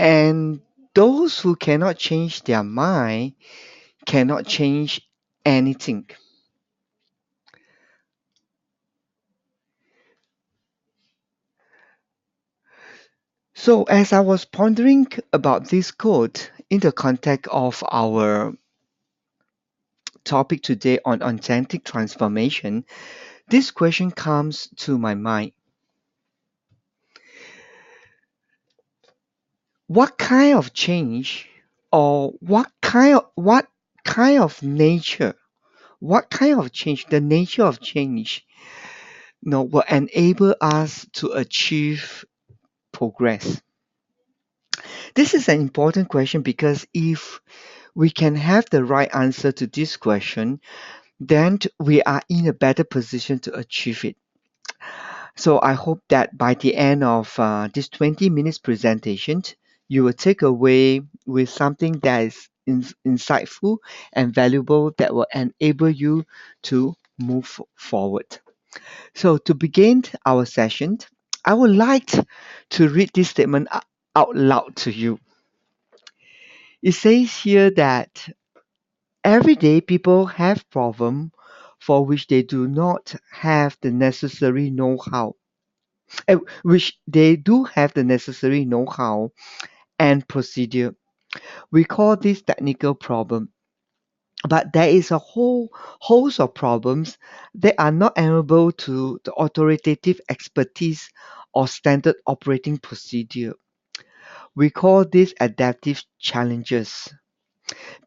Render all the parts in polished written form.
And those who cannot change their mind cannot change anything. So, as I was pondering about this quote in the context of our topic today on authentic transformation, this question comes to my mind. What kind of change or what kind of nature, what kind of change, the nature of change, will enable us to achieve progress? This is an important question because if we can have the right answer to this question, then we are in a better position to achieve it. So I hope that by the end of this 20 minutes presentation, you will take away with something that is insightful and valuable that will enable you to move forward. So to begin our session, I would like to read this statement out loud to you. It says here that every day people have problems for which they do not have the necessary know-how, which they do have the necessary know-how and procedure. We call this technical problem. But there is a whole host of problems that are not amenable to the authoritative expertise or standard operating procedure. We call these adaptive challenges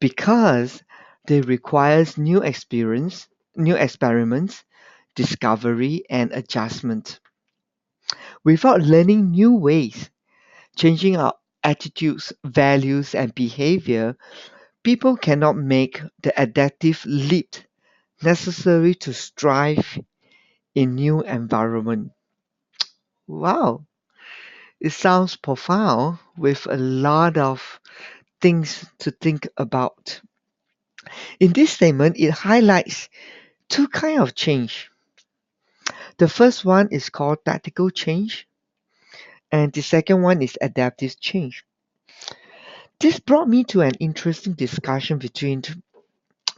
because they requires new experience, new experiments, discovery and adjustment. Without learning new ways, changing our attitudes, values and behavior, people cannot make the adaptive leap necessary to strive in new environment. Wow, it sounds profound with a lot of things to think about. In this statement, it highlights two kinds of change. The first one is called tactical change, and the second one is adaptive change. This brought me to an interesting discussion between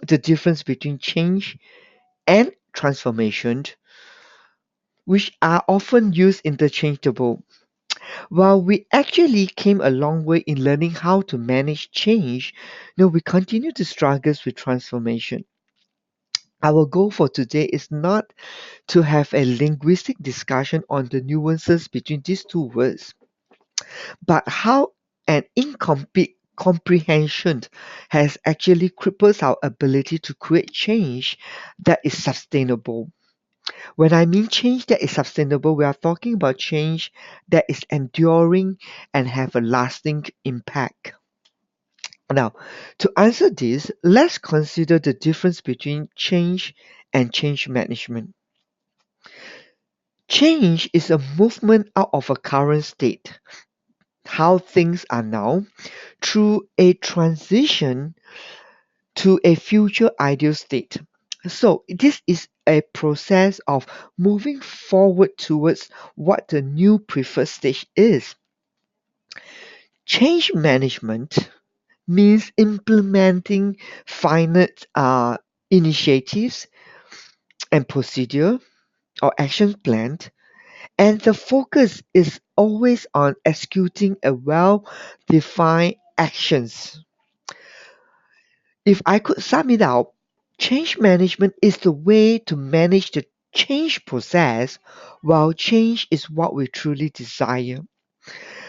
the difference between change and transformation, which are often used interchangeable. While we actually came a long way in learning how to manage change, we continue to struggle with transformation. Our goal for today is not to have a linguistic discussion on the nuances between these two words, but how an incomplete comprehension has actually crippled our ability to create change that is sustainable. When I mean change that is sustainable, we are talking about change that is enduring and have a lasting impact. Now, to answer this, let's consider the difference between change and change management. Change is a movement out of a current state, how things are now, through a transition to a future ideal state. So, this is a process of moving forward towards what the new preferred stage is. Change management means implementing finite initiatives and procedure or action plan, and the focus is always on executing a well-defined actions. If I could sum it up, change management is the way to manage the change process while change is what we truly desire.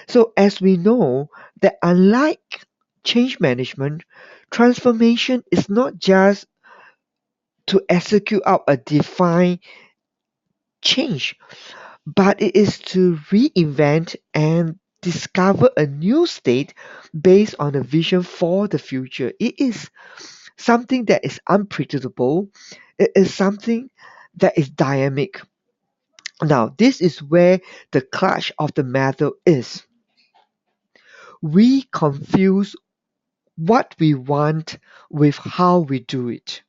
So as we know that unlike change management, transformation is not just to execute out a defined change, but it is to reinvent and discover a new state based on a vision for the future. It is something that is unpredictable. It is something that is dynamic. Now, this is where the clutch of the matter is. We confuse what we want with how we do it.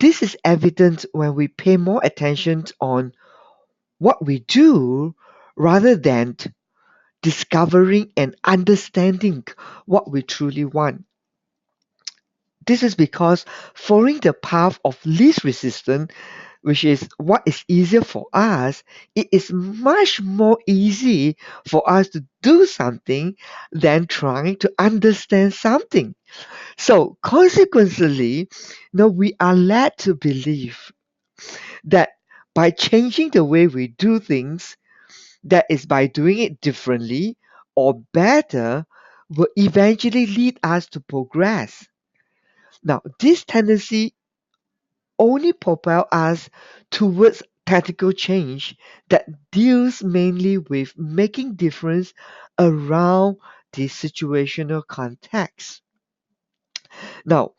This is evident when we pay more attention on what we do rather than discovering and understanding what we truly want. This is because following the path of least resistance, which is what is easier for us, it is much more easy for us to do something than trying to understand something. So consequently, we are led to believe that by changing the way we do things, that is by doing it differently or better, will eventually lead us to progress. Now, this tendency only propel us towards tactical change that deals mainly with making difference around the situational context. Now,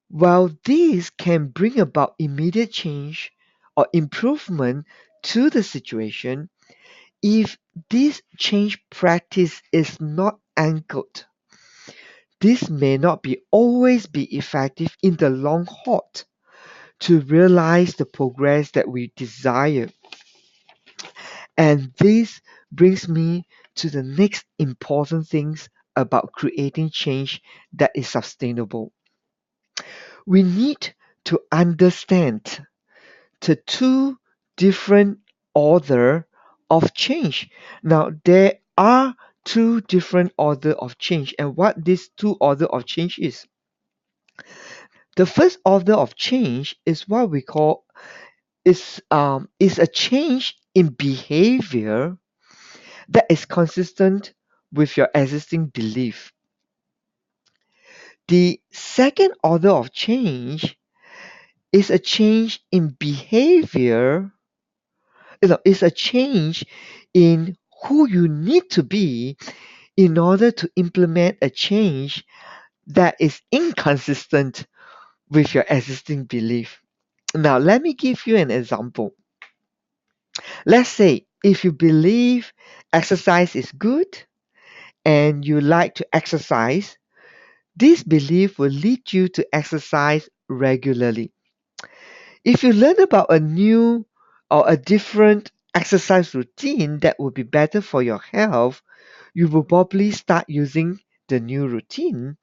while this can bring about immediate change or improvement to the situation, if this change practice is not anchored, this may not be always be effective in the long haul to realize the progress that we desire. And this brings me to the next important things about creating change that is sustainable. We need to understand the two different order of change. Now there are two different order of change, and what these two order of change is. The first order of change is what we call is a change in behavior that is consistent with your existing belief. The second order of change is a change in behavior, is a change in who you need to be in order to implement a change that is inconsistent with your existing belief. Now, let me give you an example. Let's say if you believe exercise is good and you like to exercise, this belief will lead you to exercise regularly. If you learn about a new or a different exercise routine that will be better for your health, you will probably start using the new routine.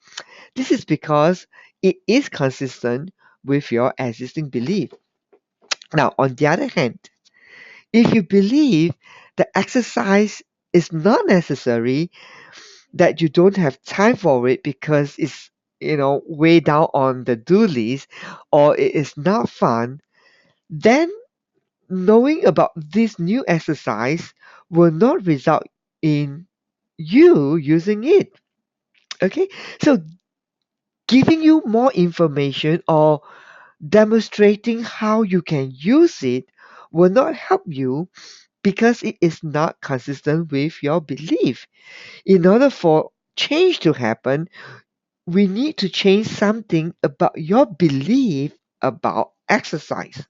This is because it is consistent with your existing belief. Now, on the other hand, if you believe that exercise is not necessary, that you don't have time for it because it's way down on the do list or it is not fun, then knowing about this new exercise will not result in you using it. Okay, so giving you more information or demonstrating how you can use it will not help you because it is not consistent with your belief. In order for change to happen, we need to change something about your belief about exercise.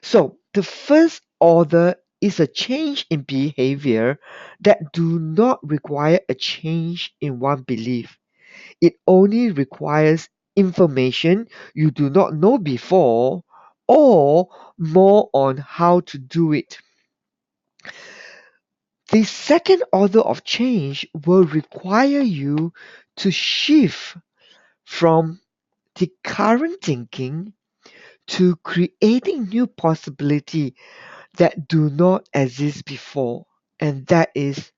So, the first order is a change in behavior that do not require a change in one belief. It only requires information you do not know before or more on how to do it. The second order of change will require you to shift from the current thinking to creating new possibility that do not exist before. And that is,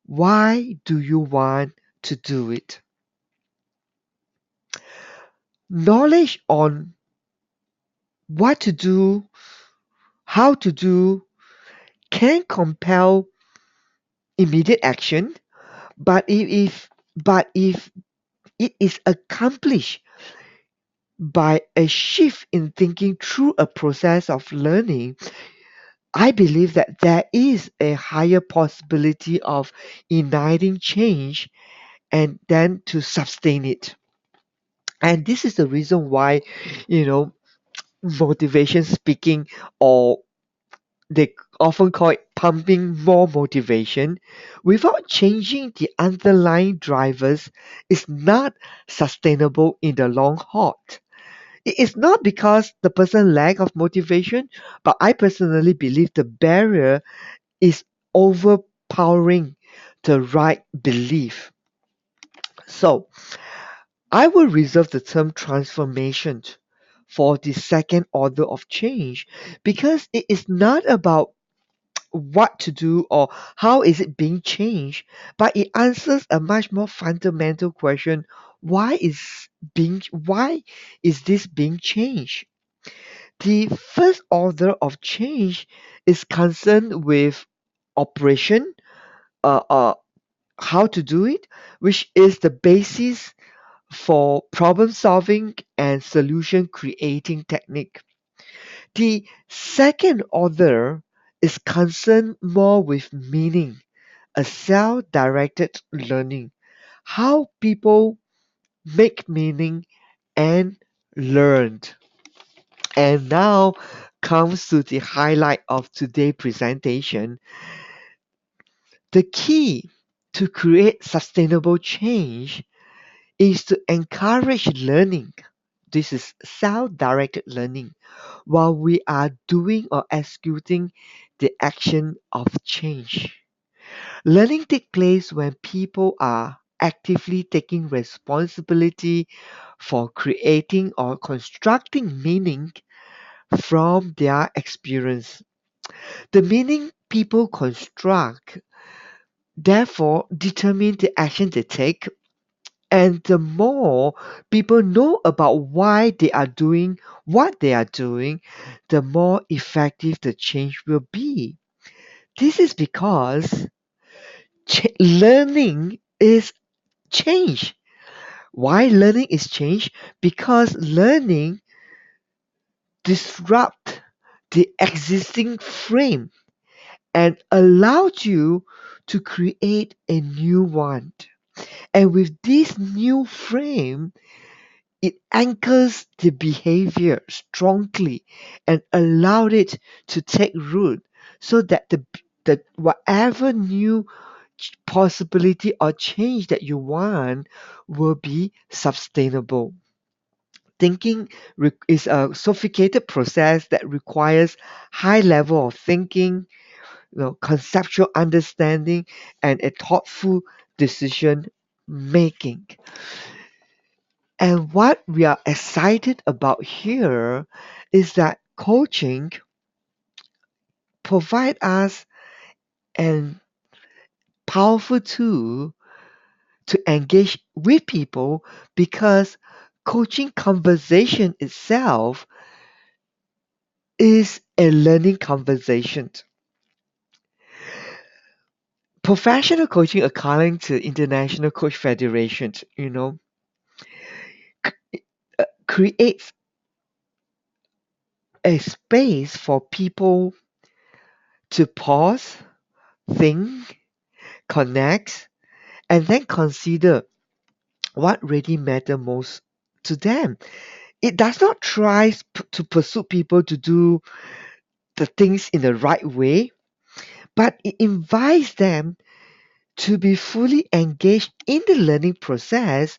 why do you want to do it? Knowledge on what to do, how to do, can compel immediate action, but if it is accomplished by a shift in thinking through a process of learning, I believe that there is a higher possibility of igniting change and then to sustain it. And this is the reason why, you know, motivation speaking, or they often call it pumping more motivation, without changing the underlying drivers is not sustainable in the long haul. It is not because the person lack of motivation, but I personally believe the barrier is overpowering the right belief. So I will reserve the term transformation for the second order of change because it is not about what to do or how is it being changed, but it answers a much more fundamental question: why is this being changed? The first order of change is concerned with operation, uh, how to do it, which is the basis for problem solving and solution creating technique. The second order is concerned more with meaning, a self-directed learning, how people make meaning and learned. And now comes to the highlight of today's presentation. The key to create sustainable change is to encourage learning. This is self-directed learning while we are doing or executing the action of change. Learning takes place when people are actively taking responsibility for creating or constructing meaning from their experience. The meaning people construct therefore determine the action they take, and the more people know about why they are doing what they are doing, the more effective the change will be. This is because learning is change. Why learning is change? Because learning disrupt the existing frame and allows you to create a new one. And with this new frame, it anchors the behavior strongly and allowed it to take root so that the whatever new possibility or change that you want will be sustainable. Thinking is a sophisticated process that requires high level of thinking, conceptual understanding, and a thoughtful decision making. And what we are excited about here is that coaching provide us an powerful tool to engage with people because coaching conversation itself is a learning conversation. Professional coaching, according to International Coach Federation, creates a space for people to pause, think, connect, and then consider what really matter most to them. It does not try to pursue people to do the things in the right way, but it invites them to be fully engaged in the learning process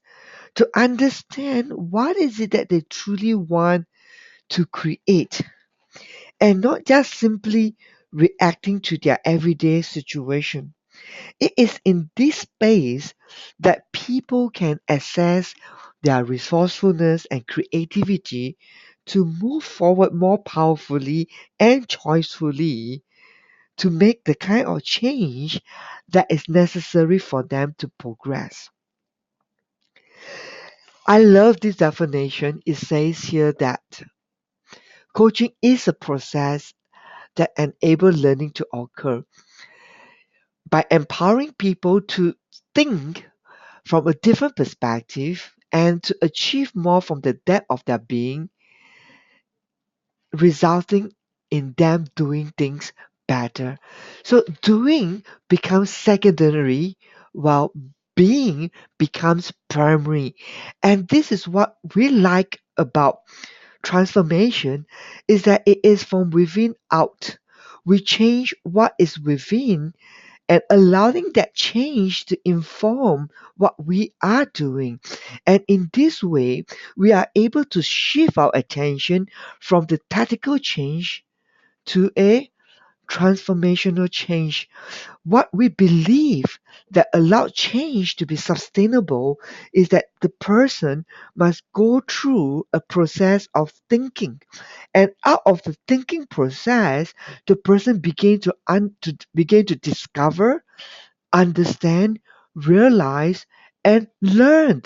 to understand what is it that they truly want to create and not just simply reacting to their everyday situation. It is in this space that people can assess their resourcefulness and creativity to move forward more powerfully and choicefully to make the kind of change that is necessary for them to progress. I love this definition. It says here that coaching is a process that enables learning to occur by empowering people to think from a different perspective and to achieve more from the depth of their being, resulting in them doing things better. So doing becomes secondary while being becomes primary. And this is what we like about transformation is that it is from within out. We change what is within and allowing that change to inform what we are doing. And in this way, we are able to shift our attention from the tactical change to a transformational change. What we believe that allow change to be sustainable is that the person must go through a process of thinking, and out of the thinking process the person begin to discover, understand, realize, and learn.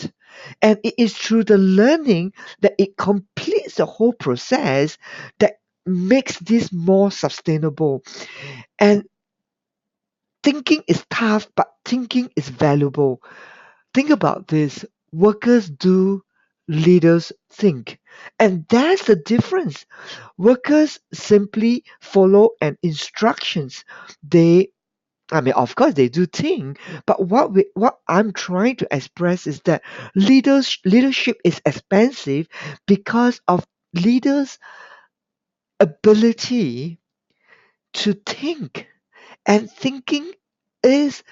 And it is through the learning that it completes the whole process that makes this more sustainable. And thinking is tough, but thinking is valuable. Think about this. Workers do, leaders think. And that's the difference. Workers simply follow an instructions. They I mean, of course, they do think, but what I'm trying to express is that leadership is expensive because of leaders' ability to think, and thinking is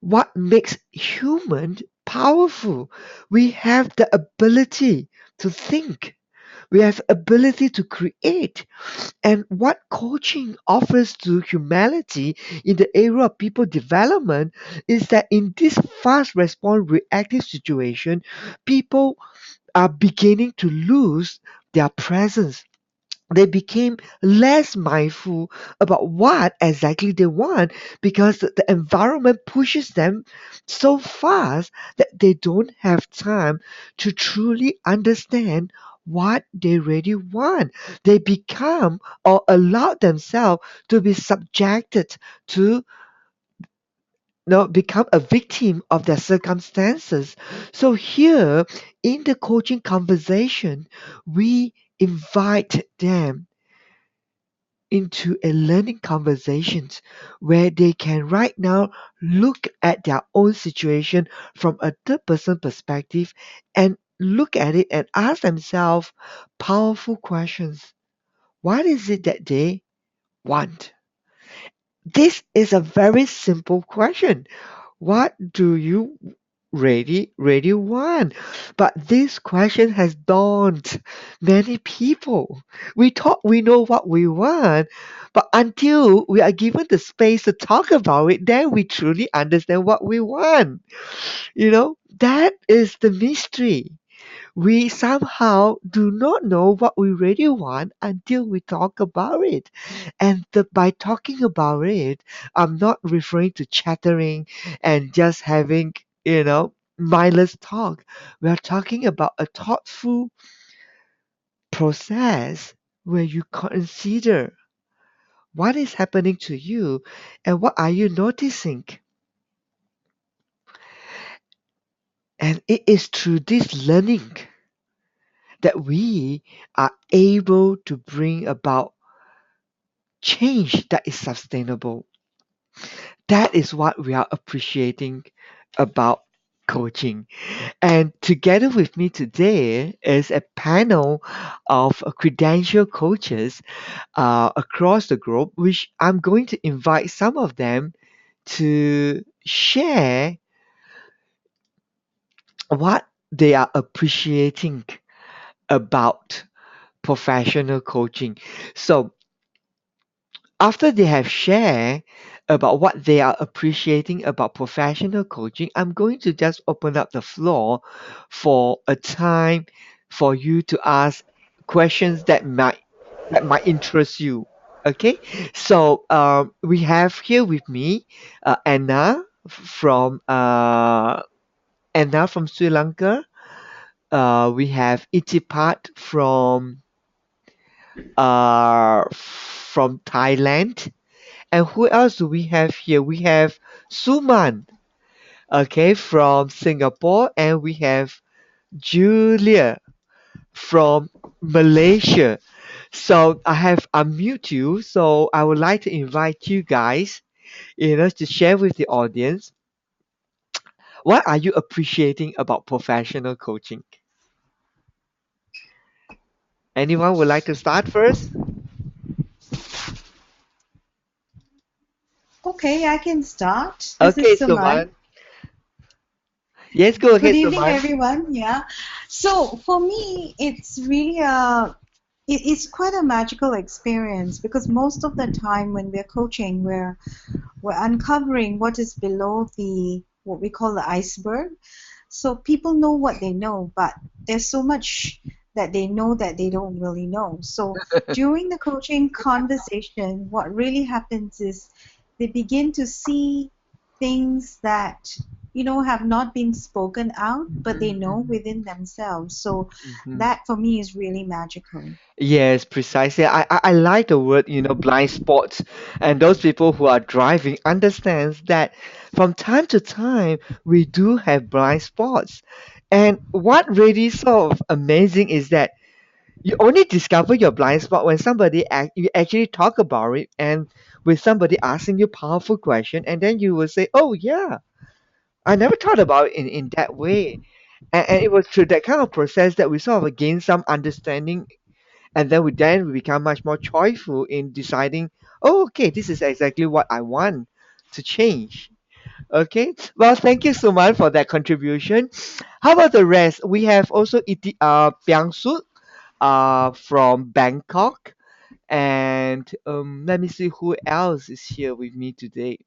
what makes human powerful. We have the ability to think. We have ability to create. And what coaching offers to humanity in the area of people development is that in this fast response reactive situation, people are beginning to lose their presence. They became less mindful about what exactly they want because the environment pushes them so fast that they don't have time to truly understand what they really want. They become or allow themselves to be subjected to become a victim of their circumstances. So here in the coaching conversation, we invite them into a learning conversations where they can right now look at their own situation from a third person perspective and look at it and ask themselves powerful questions. What is it that they want? This is a very simple question. What do you really want? But this question has dawned many people. We thought we know what we want, but until we are given the space to talk about it, then we truly understand what we want. That is the mystery. We somehow do not know what we really want until we talk about it. And by talking about it, I'm not referring to chattering and just having, mindless talk. We are talking about a thoughtful process where you consider what is happening to you and what are you noticing. And it is through this learning that we are able to bring about change that is sustainable. That is what we are appreciating about coaching. And together with me today is a panel of credential coaches across the globe, which I'm going to invite some of them to share what they are appreciating about professional coaching. So after they have shared about what they are appreciating about professional coaching, I'm going to just open up the floor for a time for you to ask questions that might interest you. Okay, so we have here with me Anna from Sri Lanka. We have Itipat from Thailand. And who else do we have here? We have Suman, okay, from Singapore, and we have Julia from Malaysia. So I have unmute you. So I would like to invite you guys, to share with the audience what are you appreciating about professional coaching. Anyone would like to start first? Okay, I can start. This is Okay, Suman. Suman. Yes, go Good ahead, evening, Suman. everyone. Yeah. So for me, it's really a it's quite a magical experience because most of the time when we're coaching, we're uncovering what is below the what we call the iceberg. So people know what they know, but there's so much that they know that they don't really know. So during the coaching conversation, what really happens is they begin to see things that have not been spoken out, but they know Mhm, within themselves. So mhm. that for me is really magical. Yes, precisely. I like the word, blind spots. And those people who are driving understands that from time to time we do have blind spots. And what really sort of amazing is that you only discover your blind spot when you actually talk about it and with somebody asking you powerful question and then you will say, "Oh yeah, I never thought about it in that way." And it was through that kind of process that we sort of gain some understanding and then we become much more choiceful in deciding, oh, okay, this is exactly what I want to change. Okay, well, thank you so much for that contribution. How about the rest? We have also Piang Sut from Bangkok, and let me see who else is here with me today.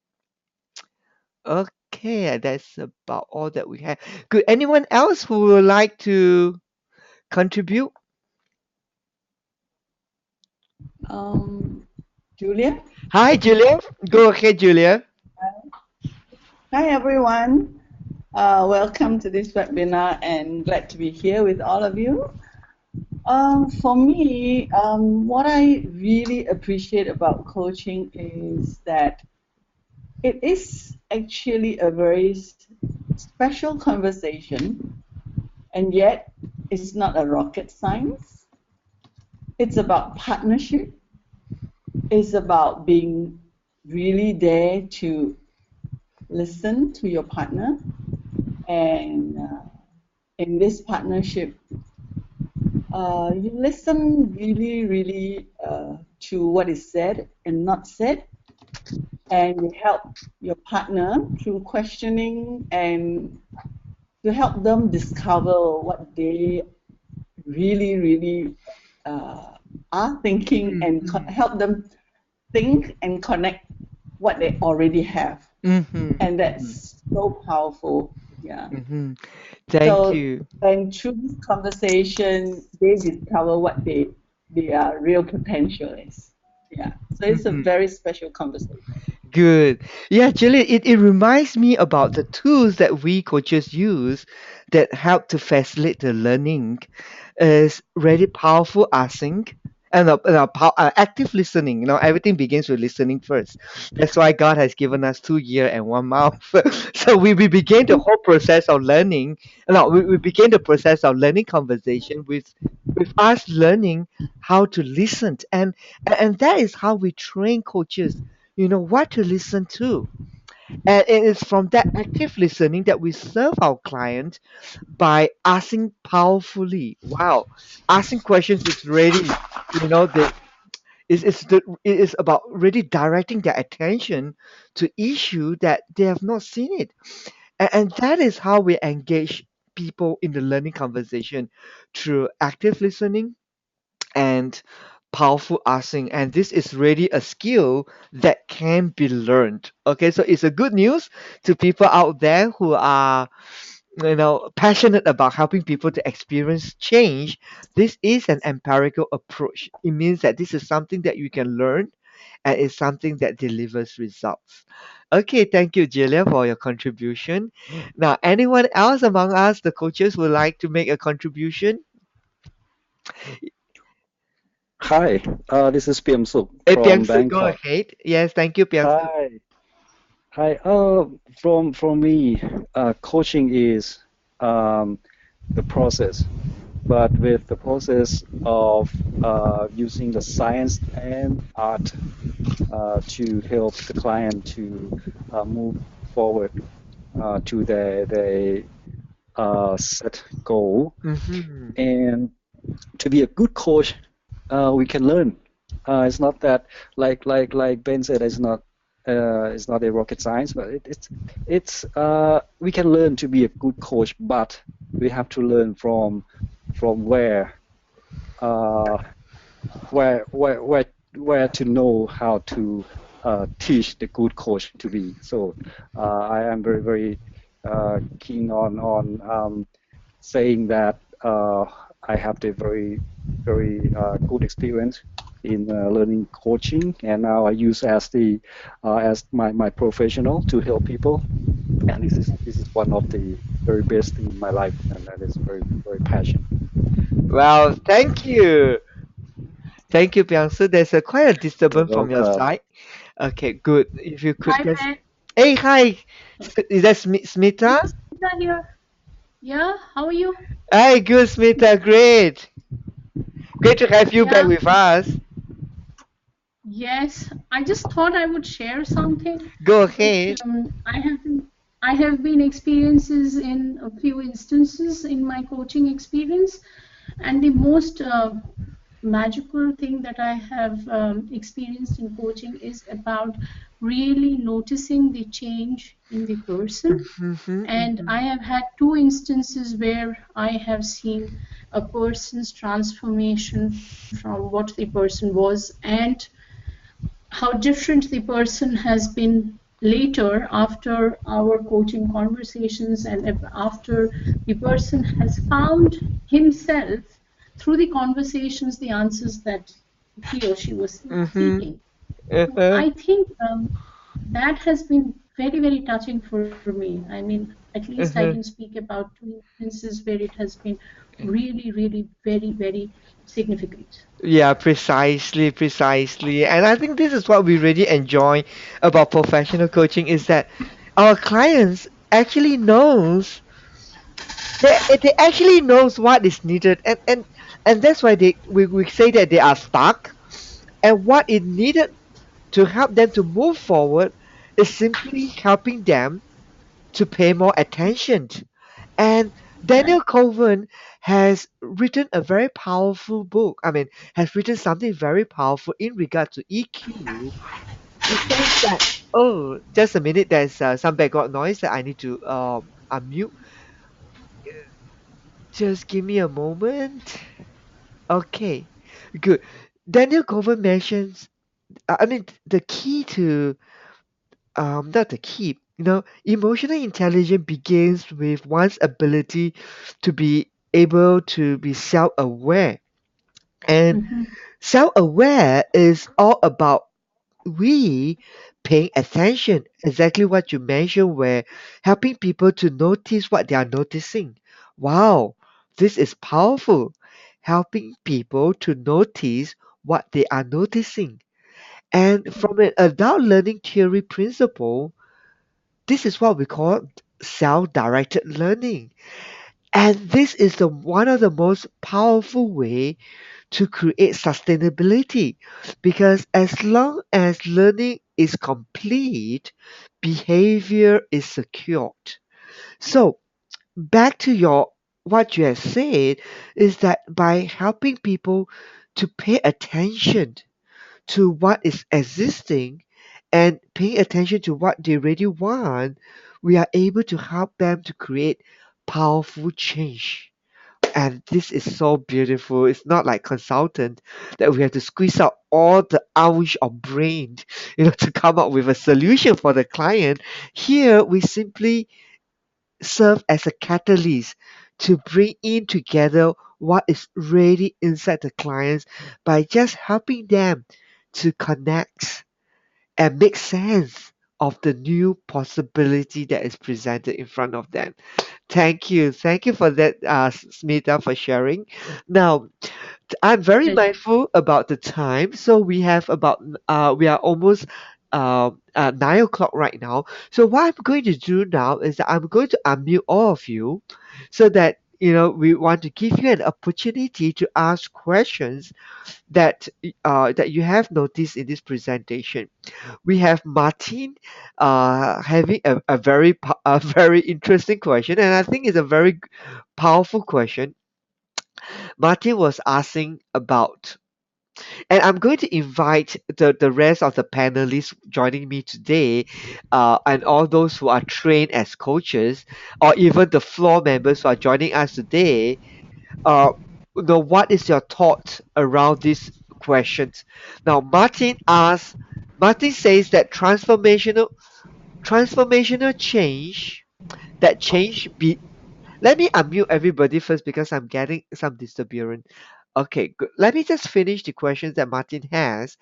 Okay, that's about all that we have. Good. Anyone else who would like to contribute? Um, Julia? Hi, Julia. Go ahead, Julia. Hi, everyone. Welcome to this webinar and glad to be here with all of you. For me, what I really appreciate about coaching is that it is actually a very special conversation, and yet it's not a rocket science. It's about partnership. It's about being really there to listen to your partner and in this partnership you listen really really to what is said and not said, and you help your partner through questioning and to help them discover what they really really uh, are thinking and Mm-hmm. help them think and connect what they already have, Mm-hmm. and that's so powerful. Yeah. Mm-hmm. Thank So, you. and through this conversation, they discover what their real potential is. Yeah. So it's a Mm-hmm. very special conversation. Good. Yeah, Julie, it reminds me about the tools that we coaches use that help to facilitate the learning is really powerful asking and active listening. Everything begins with listening first. That's why God has given us 2 ears and one mouth. So we begin the whole process of learning. No, we begin the process of learning conversation with us learning how to listen. And that is how we train coaches, what to listen to. And it is from that active listening that we serve our client by asking powerfully. Wow, asking questions is really, the it is about really directing their attention to issue that they have not seen it, and that is how we engage people in the learning conversation through active listening and powerful asking, and this is really a skill that can be learned. Okay, so it's a good news to people out there who are passionate about helping people to experience change. This is an empirical approach. It means that this is something that you can learn and it's something that delivers results. Okay, thank you, Julia, for your contribution. Now, anyone else among us, the coaches, would like to make a contribution? Hi, this is PM Suk Piang from Su, go Bangkok. ahead. Yes, thank you, Piang Su. Hi, hi. From me, coaching is um, the process, but with the process of using the science and art to help the client to move forward to their set goal. Mm-hmm. And to be a good coach, we can learn. It's not that like Ben said, it's not a rocket science, but it's we can learn to be a good coach, but we have to learn from where uh, where to know how to teach the good coach to be. So I am very keen on saying that I have the very good experience in learning coaching, and now I use as my professional to help people, and this is one of the very best thing in my life, and that is very passion. Well, thank you. Thank you, Piangsu. There's a quite a You're disturbance from your welcome. side. Okay, good. If you could Hi, just. Ben. Hey, hi. Is that This Smita? is Smita here. Yeah, how are you? Hi, good, Smita. Great. Great to have you back Yeah, with us. yes. I just thought I would share something, Go which ahead. I have been experiences in a few instances in my coaching experience, and the most magical thing that I have experienced in coaching is about really noticing the change in the person. Mm-hmm, And mm-hmm, I have had two instances where I have seen a person's transformation from what the person was and how different the person has been later after our coaching conversations and after the person has found himself through the conversations the answers that he or she was mm-hmm. seeking. So Uh-huh. I think that has been very, very touching for me. I mean, at least I Uh-huh. can speak about two instances where it has been really, really very, very significant. Yeah, precisely, precisely. And I think this is what we really enjoy about professional coaching is that our clients actually they actually knows what is needed and that's why we say that they are stuck and what is needed to help them to move forward is simply helping them to pay more attention. And Daniel Right. Coven has written a very powerful book. I mean, has written something very powerful in regard to EQ. He says that, oh, just a minute, there's some background noise that I need to unmute. Just give me a moment. Okay, good. Daniel Coven mentions, I mean, the key to not the key. Emotional intelligence begins with one's ability to be able to be self-aware. And Mm-hmm. self-aware is all about we paying attention. Exactly what you mentioned, where helping people to notice what they are noticing. Wow, this is powerful. Helping people to notice what they are noticing. And from an adult learning theory principle, this is what we call self-directed learning. And this is the one of the most powerful way to create sustainability because as long as learning is complete, behavior is secured. So back to your what you have said is that by helping people to pay attention to what is existing and paying attention to what they really want, we are able to help them to create powerful change. And this is so beautiful. It's not like consultant that we have to squeeze out all the ounce of brain, to come up with a solution for the client. Here we simply serve as a catalyst to bring in together what is ready inside the clients by just helping them to connect and make sense of the new possibility that is presented in front of them. Thank you. Thank you for that, Smita, for sharing. Now, I'm very Pleasure. mindful about the time, so we are almost 9 o'clock right now. So what I'm going to do now is that I'm going to unmute all of you, so that we want to give you an opportunity to ask questions that you have noticed in this presentation. We have Martin having a very interesting question, and I think it's a very powerful question. Martin was asking about, and I'm going to invite the rest of the panelists joining me today, and all those who are trained as coaches, or even the floor members who are joining us today. Uh, what is your thought around this questions. Now, Martin says that transformational change, that change be. Let me unmute everybody first because I'm getting some disturbance. Okay, good. Let me just finish the questions that Martin has,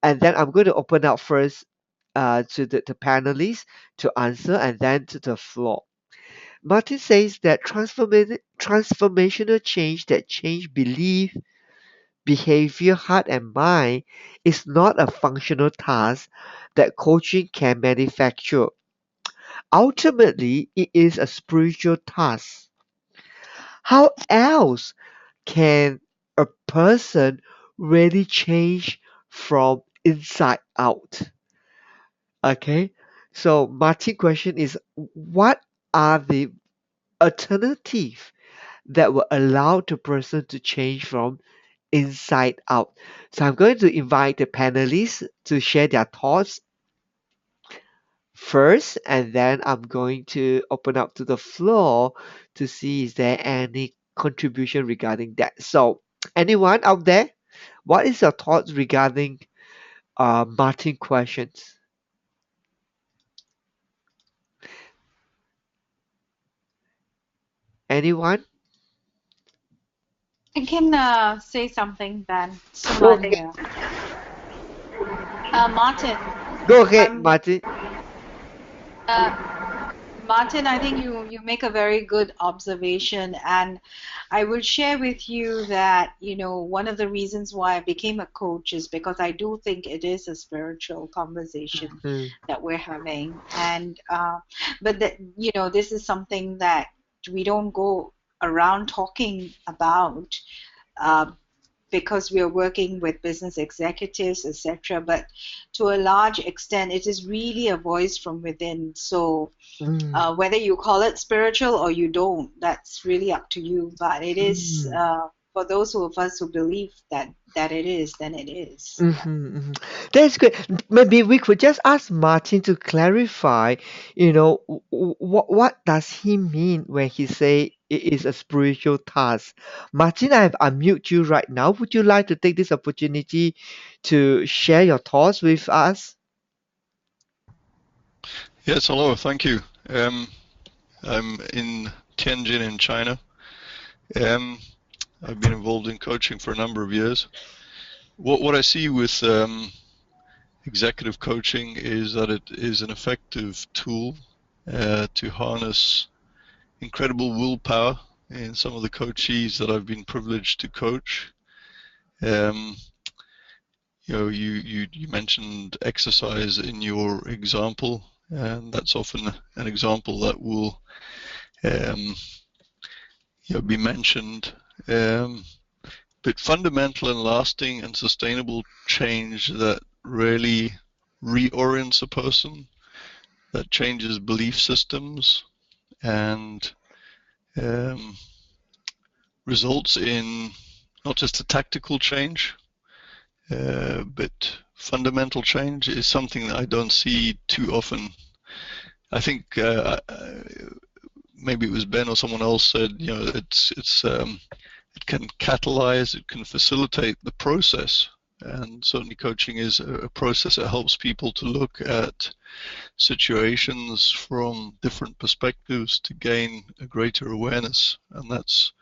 and then I'm going to open up first to the panelists to answer and then to the floor. Martin says that transformational change that change belief, behavior, heart, and mind is not a functional task that coaching can manufacture. Ultimately, it is a spiritual task. How else can a person really change from inside out? Okay, so Martin's question is, what are the alternatives that will allow the person to change from inside out? So I'm going to invite the panelists to share their thoughts first, and then I'm going to open up to the floor to see is there any contribution regarding that. So, anyone out there, what is your thoughts regarding Martin questions? Anyone? I can say something then. Go Suman ahead. here. Martin, Go ahead, I'm Martin. Martin, I think you make a very good observation, and I will share with you that, one of the reasons why I became a coach is because I do think it is a spiritual conversation Mm, that we're having. And but that, this is something that we don't go around talking about. Uh, because we are working with business executives, etc. But to a large extent, it is really a voice from within. So mm, whether you call it spiritual or you don't, that's really up to you. But it is mm. for those of us who believe that it is, then it is. Yeah. Mm-hmm, That's good. Maybe we could just ask Martin to clarify, what does he mean when he say it is a spiritual task? Martin, I have unmute you right now. Would you like to take this opportunity to share your thoughts with us? Yes, hello, thank you. I'm in Tianjin in China. Um, I've been involved in coaching for a number of years. What I see with executive coaching is that it is an effective tool to harness incredible willpower in some of the coachees that I've been privileged to coach. You mentioned exercise in your example, and that's often an example that will be mentioned. But fundamental and lasting and sustainable change that really reorients a person, that changes belief systems, and results in not just a tactical change, but fundamental change is something that I don't see too often. I think maybe it was Ben or someone else said, it can catalyze, it can facilitate the process. And certainly coaching is a process that helps people to look at situations from different perspectives to gain a greater awareness. And that's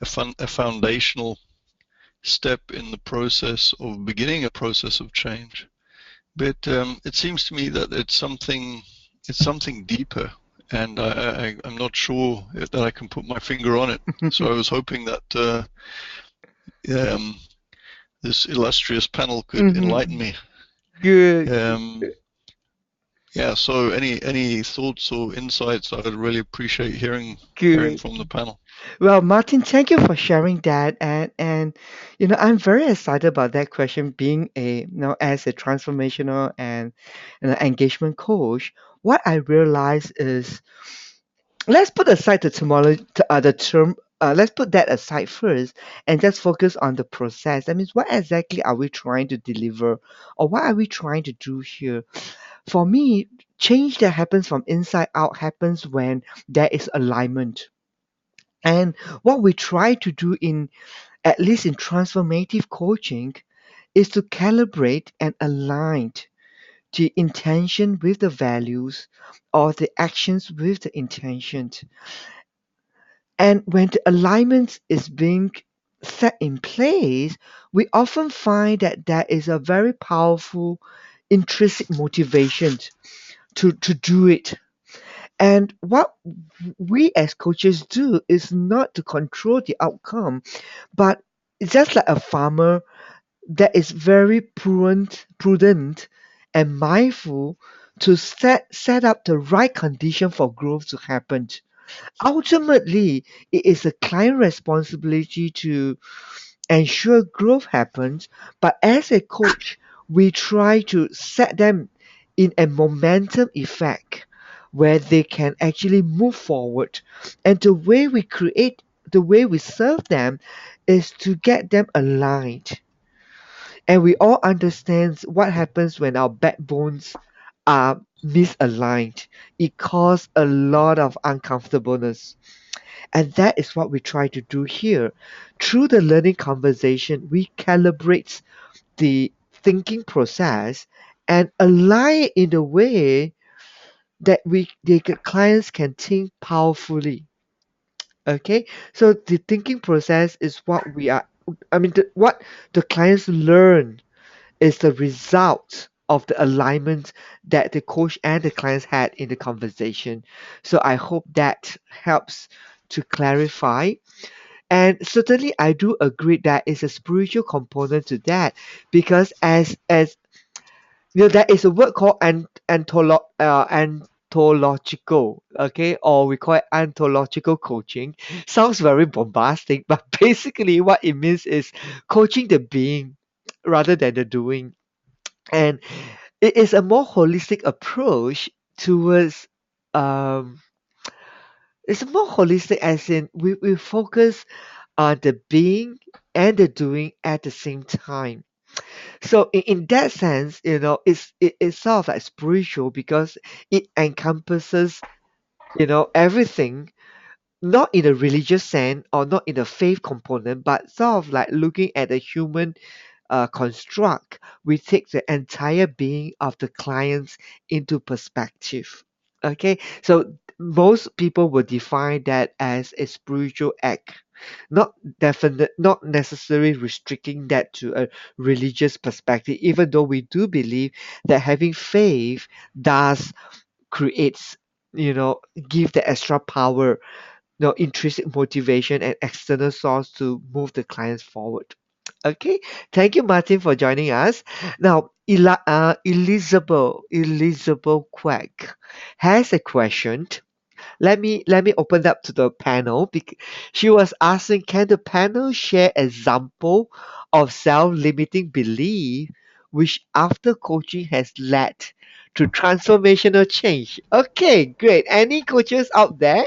a foundational step in the process of beginning a process of change. But it seems to me that it's something deeper, and I'm not sure that I can put my finger on it. So I was hoping that this illustrious panel could enlighten me. Good. Yeah. So any thoughts or insights? I would really appreciate hearing Good. from the panel. Well, Martin, thank you for sharing that, and I'm very excited about that question. Being as a transformational and engagement coach, what I realize is, let's put aside the tomorrow the term. Let's put that aside first and just focus on the process. That means, what exactly are we trying to deliver, or what are we trying to do here? For me, change that happens from inside out happens when there is alignment. And what we try to do, in at least in transformative coaching, is to calibrate and align the intention with the values or the actions with the intentions. And when the alignment is being set in place, we often find that there is a very powerful intrinsic motivation to do it. And what we as coaches do is not to control the outcome, but it's just like a farmer that is very prudent and mindful to set up the right condition for growth to happen. Ultimately, it is a client responsibility to ensure growth happens, but as a coach, we try to set them in a momentum effect where they can actually move forward. And the way we serve them is to get them aligned. And we all understand what happens when our backbones are misaligned. It causes a lot of uncomfortableness. And that is what we try to do here. Through the learning conversation, we calibrate the thinking process and align it in a way that the clients can think powerfully. Okay, so the thinking process is what we are. I mean, what the clients learn is the result of the alignment that the coach and the clients had in the conversation. So I hope that helps to clarify. And certainly, I do agree that is a spiritual component to that, because as you know, there is a word called ontological, okay, or we call it ontological coaching. Sounds very bombastic, but basically, what it means is coaching the being rather than the doing, and it is a more holistic approach towards um it's more holistic, as in we focus on the being and the doing at the same time. So in that sense, it's sort of like spiritual because it encompasses, everything, not in a religious sense or not in a faith component, but sort of like looking at the human construct. We take the entire being of the clients into perspective. Okay, so most people will define that as a spiritual act, not necessarily restricting that to a religious perspective, even though we do believe that having faith does creates, give the extra power, intrinsic motivation and external source to move the clients forward. Okay, thank you, Martin, for joining us. Now, Elizabeth Quack has a question. Let me open up to the panel. She was asking, can the panel share example of self-limiting belief which after coaching has led to transformational change? Okay, great. Any coaches out there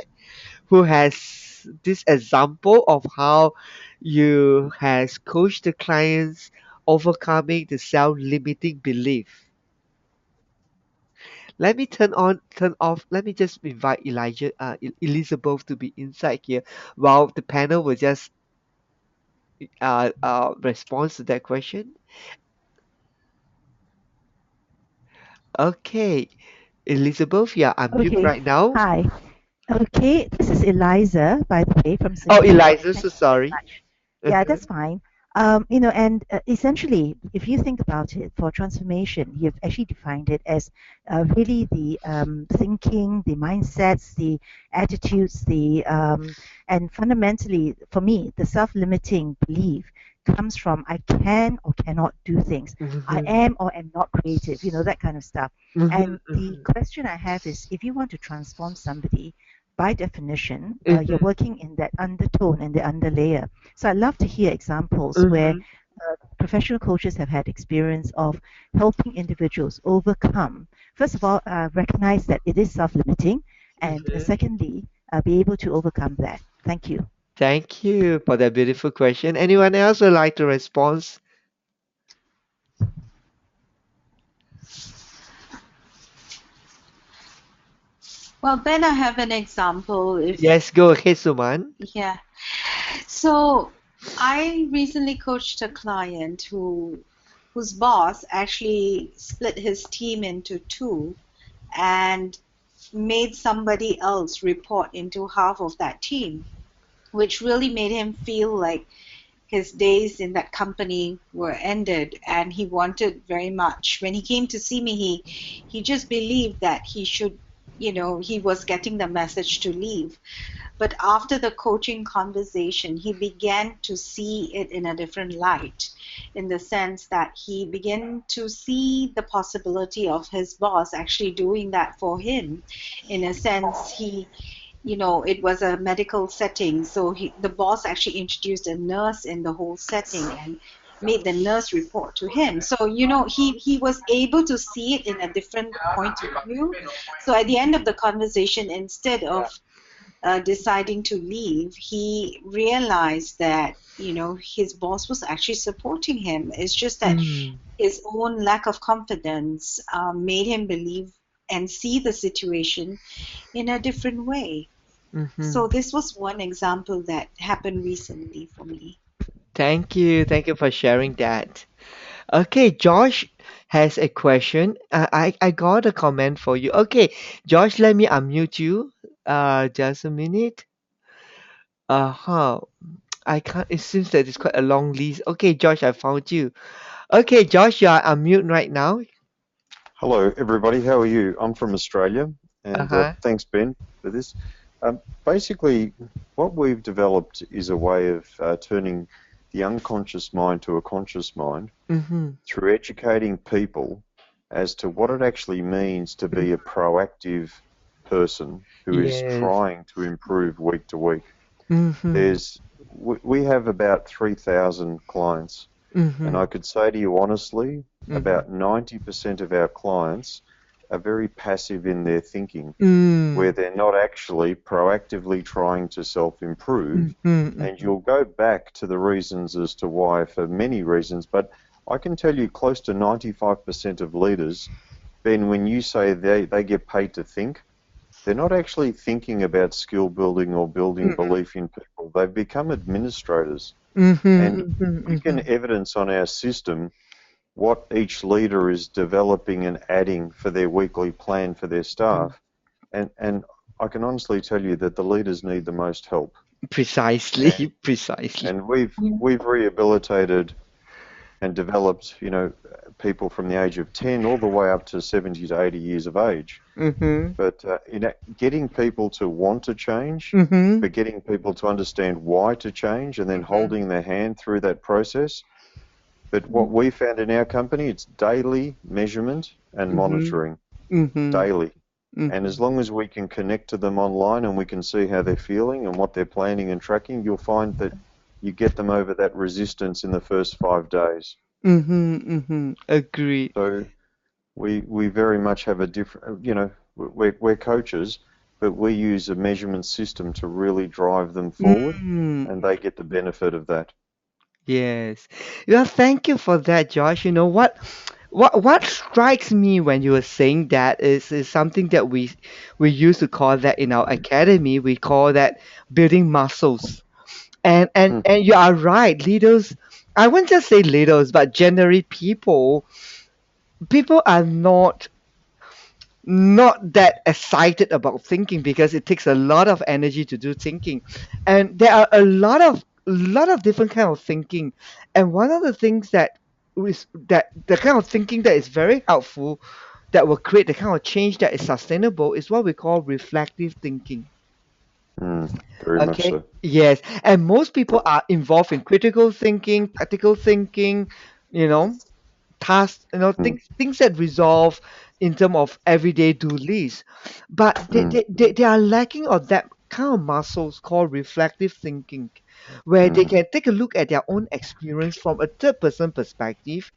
who has this example of how you has coached the clients overcoming the self-limiting belief? Let me turn off. Let me just invite Elizabeth to be inside here while the panel will just respond to that question. Okay, Elizabeth, yeah, I'm mute Okay. right now. Hi. Okay, this is Eliza, by the way, from Oh, Singapore. Eliza, Thank so you so sorry. much. Yeah, that's fine. And essentially, if you think about it, for transformation, you've actually defined it as really the thinking, the mindsets, the attitudes, and fundamentally, for me, the self-limiting belief comes from I can or cannot do things. I Mhm, am or am not creative, that kind of stuff. mhm, And the mhm, question I have is, if you want to transform somebody, by definition, you're mhm, working in that undertone and the underlayer. So I'd love to hear examples where mhm, professional coaches have had experience of helping individuals overcome, first of all, recognize that it is self-limiting, and mhm. secondly, be able to overcome that. Thank you. Thank you for that beautiful question. Anyone else would like to respond? Well, then I have an example. Yes, go ahead, Suman. Yeah. So I recently coached a client who whose boss actually split his team into two and made somebody else report into half of that team, which really made him feel like his days in that company were ended, and he wanted very much. When he came to see me, he just believed that he should, he was getting the message to leave. But after the coaching conversation, he began to see it in a different light, in the sense that he began to see the possibility of his boss actually doing that for him. In a sense, it was a medical setting, so the boss actually introduced a nurse in the whole setting and made the nurse report to him. So, he was able to see it in a different point of view. So at the end of the conversation, instead of deciding to leave, he realized that, his boss was actually supporting him. It's just that his own lack of confidence made him believe and see the situation in a different way. So this was one example that happened recently for me. Thank you. Thank you for sharing that. Okay, Josh has a question. I got a comment for you. Okay, Josh, let me unmute you. Just a minute. Uh-huh. I can't. It seems that it's quite a long list. Okay, Josh, I found you. Okay, Josh, you are unmute right now. Hello, everybody. How are you? I'm from Australia, and Uh-huh. thanks, Ben, for this. Basically, what we've developed is a way of turning the unconscious mind to a conscious mind Mm-hmm. through educating people as to what it actually means to be a proactive person who is Yes. trying to improve week to week. Mm-hmm. We have about 3,000 clients. Mm-hmm. And I could say to you honestly, about 90% of our clients are very passive in their thinking, where they're not actually proactively trying to self-improve. And you'll go back to the reasons as to why, for many reasons, but I can tell you close to 95% of leaders, Ben, when you say they get paid to think, they're not actually thinking about skill building or building belief in people. They've become administrators. And we can evidence on our system what each leader is developing and adding for their weekly plan for their staff. And I can honestly tell you that the leaders need the most help. Precisely, precisely. And we've rehabilitated and developed, people from the age of 10 all the way up to 70 to 80 years of age. But getting people to want to change, but getting people to understand why to change, and then holding their hand through that process. But what we found in our company, it's daily measurement and monitoring, daily. And as long as we can connect to them online and we can see how they're feeling and what they're planning and tracking, you'll find that you get them over that resistance in the first 5 days. Agreed. So we very much have a different, we're coaches, but we use a measurement system to really drive them forward, and they get the benefit of that. Yes. Yeah, thank you for that, Josh. You know what strikes me when you were saying that is something that we used to call that in our academy. We call that building muscles. And you are right, leaders. I wouldn't just say leaders, but generally people are not that excited about thinking because it takes a lot of energy to do thinking, and there are a lot of different kind of thinking, and one of the things that the kind of thinking that is very helpful, that will create the kind of change that is sustainable, is what we call reflective thinking. Very much Okay. so. Yes, and most people are involved in critical thinking, practical thinking, you know, tasks, things that resolve in terms of everyday do lists. But they are lacking of that kind of muscles called reflective thinking, where they can take a look at their own experience from a third person perspective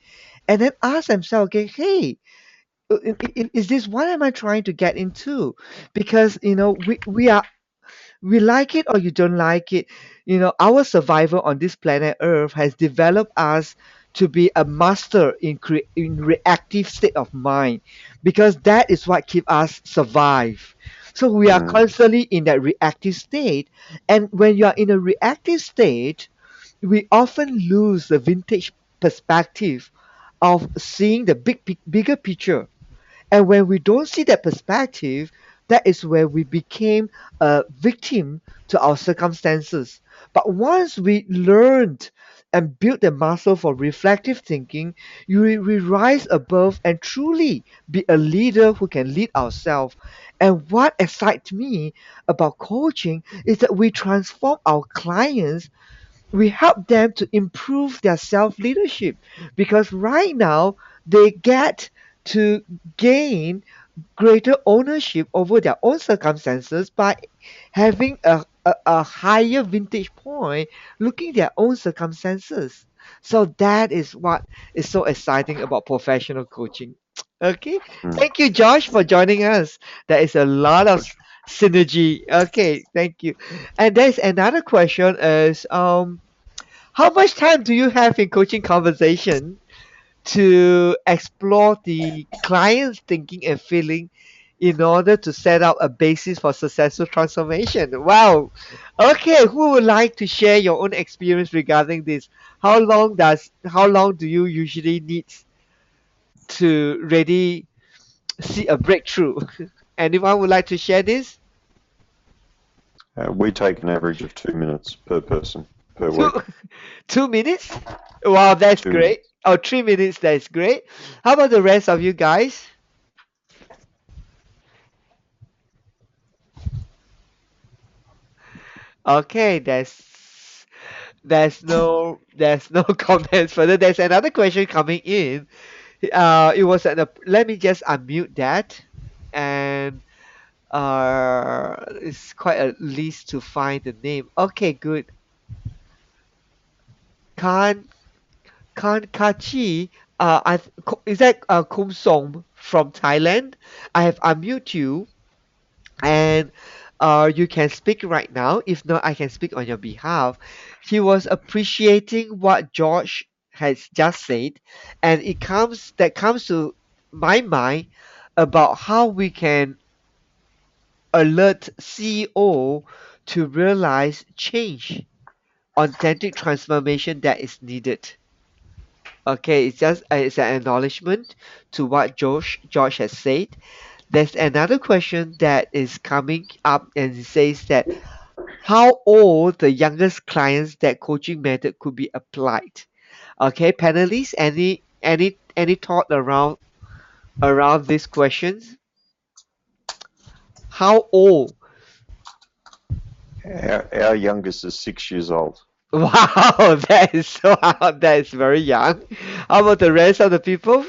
and then ask themselves, okay, hey, is this, what am I trying to get into? Because we like it or you don't like it, our survival on this planet Earth has developed us to be a master in reactive state of mind, because that is what keep us survive. So we are constantly in that reactive state, and when you are in a reactive state, we often lose the vintage perspective of seeing the bigger picture. And when we don't see that perspective, that is where we became a victim to our circumstances. But once we learned and built the muscle for reflective thinking, we rise above and truly be a leader who can lead ourselves. And what excites me about coaching is that we transform our clients, we help them to improve their self leadership, because right now they get to gain greater ownership over their own circumstances by having a higher vintage point looking their own circumstances. So that is what is so exciting about professional coaching. Okay, Mm. thank you, Josh, for joining us. There is a lot of synergy. Okay, thank you. And there's another question is how much time do you have in coaching conversation to explore the client's thinking and feeling in order to set up a basis for successful transformation? Wow. Okay, who would like to share your own experience regarding this? How long do you usually need to really see a breakthrough? Anyone would like to share this? We take an average of 2 minutes per person per Two, week. 2 minutes? Wow, that's 2 great. minutes. Oh, 3 minutes, that's great. How about the rest of you guys? Okay, there's no comments further. There's another question coming in. It was let me just unmute that, and it's quite a list to find the name. Okay, good. Kan Kachi, is that Kum Song from Thailand? I have unmute you, and you can speak right now. If not, I can speak on your behalf. He was appreciating what George has just said, and that comes to my mind about how we can alert CEO to realize change, authentic transformation that is needed. Okay, it's an acknowledgement to what George has said. There's another question that is coming up, and it says that how old the youngest clients that coaching method could be applied. Okay, panelists, any thought around these questions? How old? Our youngest is 6 years old. Wow, that is very young. How about the rest of the people?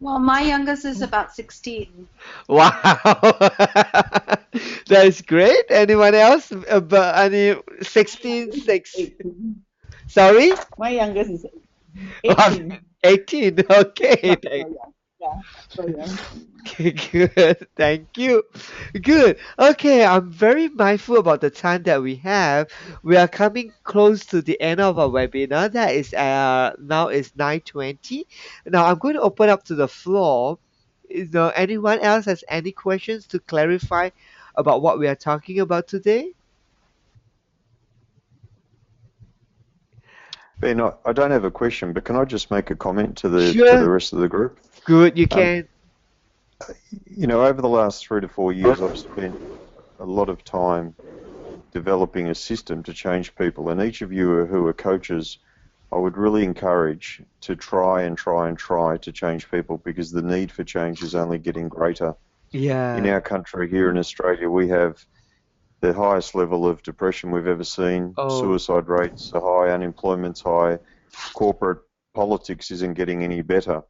Well, my youngest is about 16. Wow, that's great. Anyone else? Any 16, 6? 18. Sorry? My youngest is Wow, 18. 18. Okay. So young. Yeah, so young. Good. Thank you. Good. Okay, I'm very mindful about the time that we have. We are coming close to the end of our webinar. That is now is 9:20. Now I'm going to open up to the floor. Is there anyone else has any questions to clarify about what we are talking about today? Ben, I don't have a question, but can I just make a comment to the Sure. rest of the group? Good, you Um, can. over the last 3 to 4 years, I've spent a lot of time developing a system to change people, and each of you who are coaches, I would really encourage to try and try and try to change people, because the need for change is only getting greater. In Yeah. our country here in Australia, we have the highest level of depression we've ever seen. Oh, Suicide rates are high, unemployment's high, corporate politics isn't getting any better,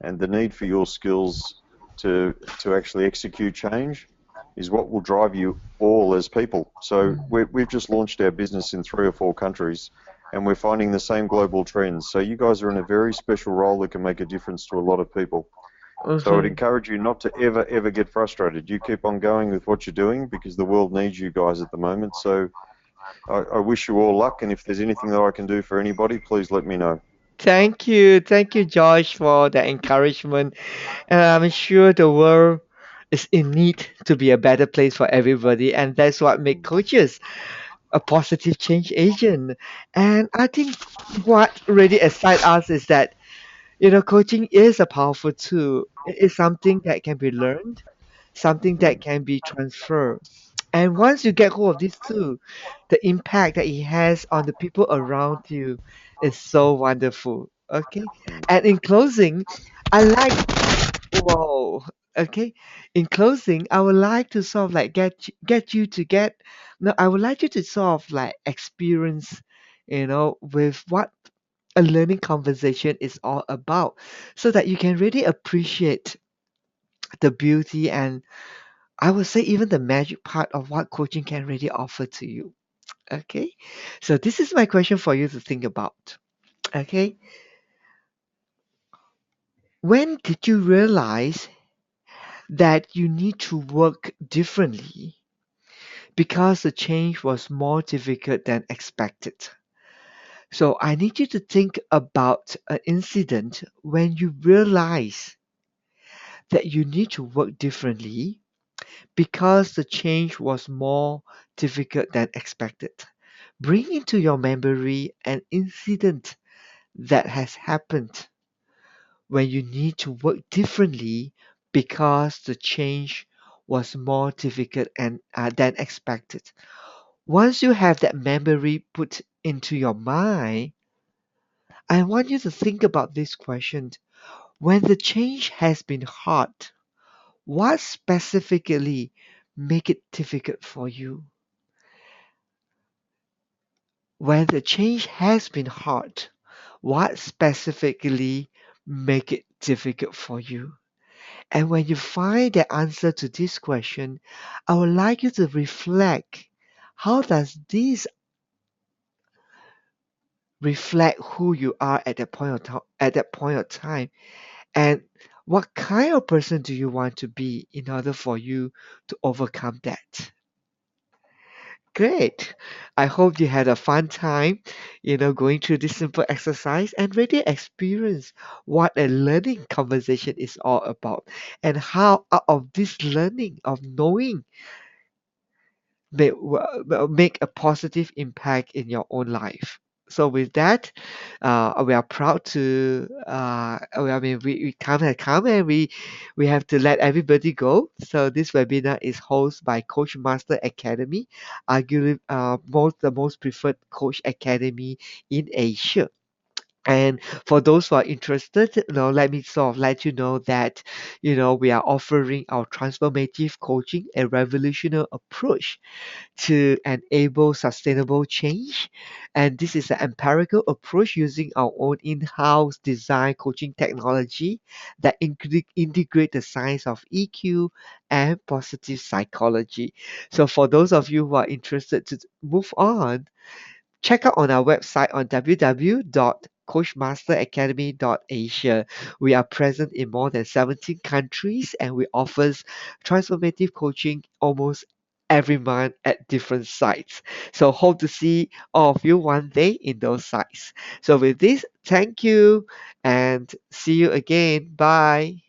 and the need for your skills to actually execute change is what will drive you all as people. So we've just launched our business in 3 or 4 countries, and we're finding the same global trends. So you guys are in a very special role that can make a difference to a lot of people. So I would encourage you not to ever get frustrated. You keep on going with what you're doing, because the world needs you guys at the moment. So I wish you all luck, and if there's anything that I can do for anybody, please let me know. Thank you, Josh, for the encouragement. And I'm sure the world is in need to be a better place for everybody, and that's what makes coaches. a positive change agent. And I think what really excites us is that, coaching is a powerful tool. It is something that can be learned, something that can be transferred. And once you get hold of this tool, the impact that it has on the people around you is so wonderful. Okay. And in closing, I like, whoa. Okay. In closing, I would like to sort of like get you to get, no, I would like you to sort of like experience, with what a learning conversation is all about, so that you can really appreciate the beauty and, I would say, even the magic part of what coaching can really offer to you. Okay. So this is my question for you to think about. Okay. When did you realize that you need to work differently because the change was more difficult than expected? So I need you to think about an incident when you realize that you need to work differently because the change was more difficult than expected. Bring into your memory an incident that has happened when you need to work differently because the change was more difficult and than expected. Once you have that memory put into your mind, I want you to think about this question. When the change has been hard, what specifically make it difficult for you? When the change has been hard, what specifically make it difficult for you? And when you find the answer to this question, I would like you to reflect. How does this reflect who you are at that point of time? And what kind of person do you want to be in order for you to overcome that? Great. I hope you had a fun time, going through this simple exercise and really experience what a learning conversation is all about, and how out of this learning of knowing make a positive impact in your own life. So with that, we are proud to. I mean, we come and we have to let everybody go. So this webinar is hosted by Coach Master Academy, arguably the most preferred coach academy in Asia. And for those who are interested, let me sort of let you know that, we are offering our transformative coaching, a revolutionary approach to enable sustainable change. And this is an empirical approach using our own in-house design coaching technology that integrate the science of EQ and positive psychology. So for those of you who are interested to move on, check out on our website on www.coachmasteracademy.asia. We are present in more than 17 countries, and we offer transformative coaching almost every month at different sites. So hope to see all of you one day in those sites. So with this, thank you and see you again. Bye.